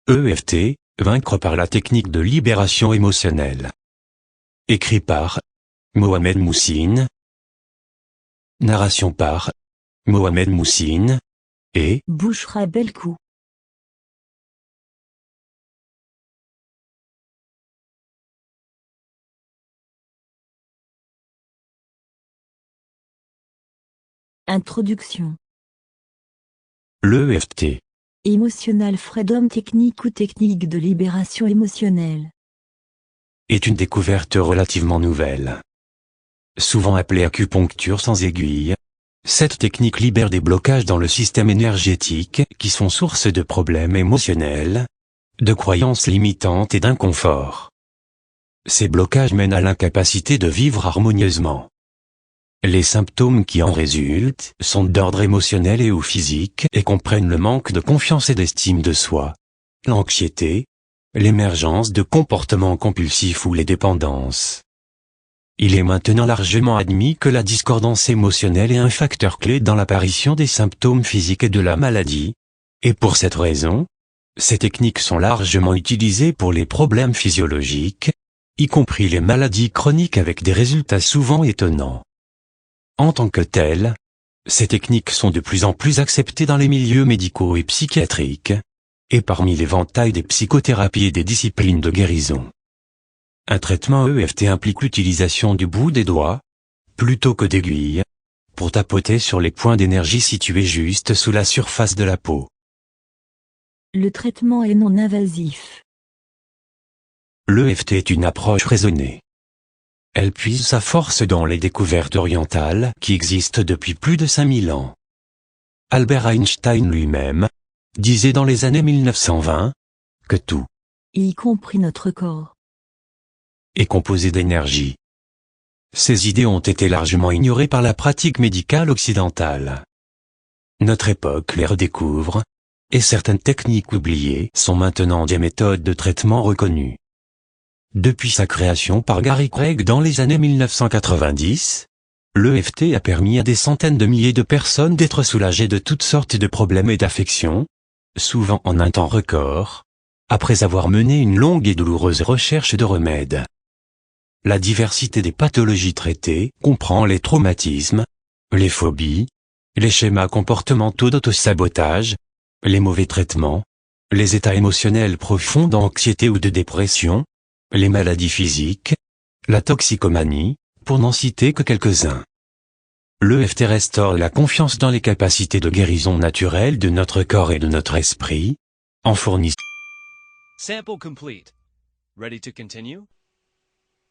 EFT, vaincre par la technique de libération émotionnelle. Écrit par Mohamed Moussine. Narration par Mohamed Moussine et Bouchra Belkou. Introduction. l'EFT. Emotional Freedom Technique ou technique de libération émotionnelle. Est une découverte relativement nouvelle. Souvent appelée acupuncture sans aiguille, cette technique libère des blocages dans le système énergétique qui sont source de problèmes émotionnels, de croyances limitantes et d'inconfort. Ces blocages mènent à l'incapacité de vivre harmonieusement. Les symptômes qui en résultent sont d'ordre émotionnel et ou physique et comprennent le manque de confiance et d'estime de soi, l'anxiété, l'émergence de comportements compulsifs ou les dépendances. Il est maintenant largement admis que la discordance émotionnelle est un facteur clé dans l'apparition des symptômes physiques et de la maladie, et pour cette raison, ces techniques sont largement utilisées pour les problèmes physiologiques, y compris les maladies chroniques avec des résultats souvent étonnants. En tant que telles, ces techniques sont de plus en plus acceptées dans les milieux médicaux et psychiatriques, et parmi l'éventail des psychothérapies et des disciplines de guérison. Un traitement EFT implique l'utilisation du bout des doigts, plutôt que d'aiguilles, pour tapoter sur les points d'énergie situés juste sous la surface de la peau. Le traitement est non invasif. L'EFT est une approche raisonnée. Elle puise sa force dans les découvertes orientales qui existent depuis plus de 5000 ans. Albert Einstein lui-même disait dans les années 1920 que tout, Y compris notre corps, est composé d'énergie. Ces idées ont été largement ignorées par la pratique médicale occidentale. Notre époque les redécouvre, et certaines techniques oubliées sont maintenant des méthodes de traitement reconnues. Depuis sa création par Gary Craig dans les années 1990, l'EFT a permis à des centaines de milliers de personnes d'être soulagées de toutes sortes de problèmes et d'affections, souvent en un temps record, après avoir mené une longue et douloureuse recherche de remèdes. La diversité des pathologies traitées comprend les traumatismes, les phobies, les schémas comportementaux d'autosabotage, les mauvais traitements, les états émotionnels profonds d'anxiété ou de dépression, les maladies physiques, la toxicomanie, pour n'en citer que quelques-uns. L'EFT restaure la confiance dans les capacités de guérison naturelles de notre corps et de notre esprit, en fournissant Sample complete. Ready to continue?